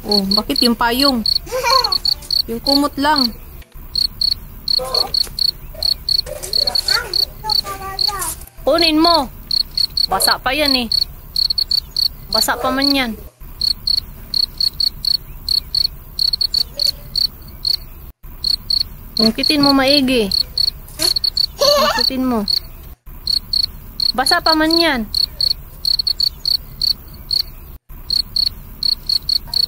Oh, bakit yung payong? Yung kumot lang. Kunin mo. Basa pa yan eh. Basa pa man yan. Ungkitin mo maigi. Ungkitin mo. Basa pa man yan.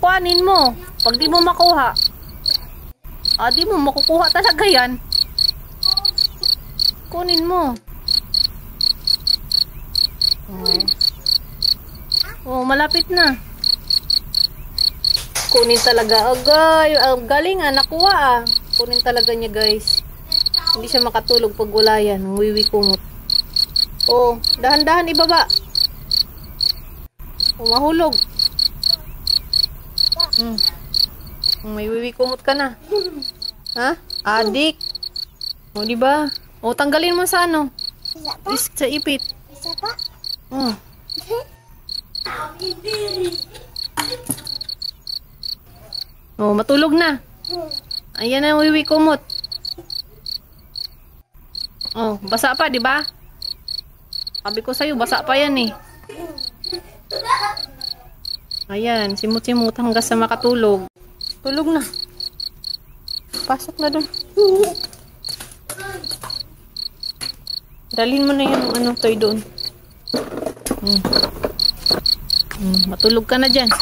Kuhanin mo. Pag di mo makuha. Di mo makukuha talaga yan. Kunin mo. Oh, malapit na. Kunin talaga. Agay, galing nakuha Kunin talaga niya, guys. Hindi siya makatulog pag wala yan. Ang wiwi kumot. Oh, dahan-dahan ibaba. Oh, mahulog. May wiwi kumot ka na. Ha? Adik. O, diba? O, tanggalin mo sa ano? Sa ipit. Isa pa? O, matulog na. Ayan ang wiwi kumot. O, basa pa, diba? Sabi ko sa'yo, basa pa yan eh. Ayan, simut-simut hanggang sa makatulog. Tulog na. Pasok na dun. Dalhin mo na yung toy doon. Matulog ka na dyan.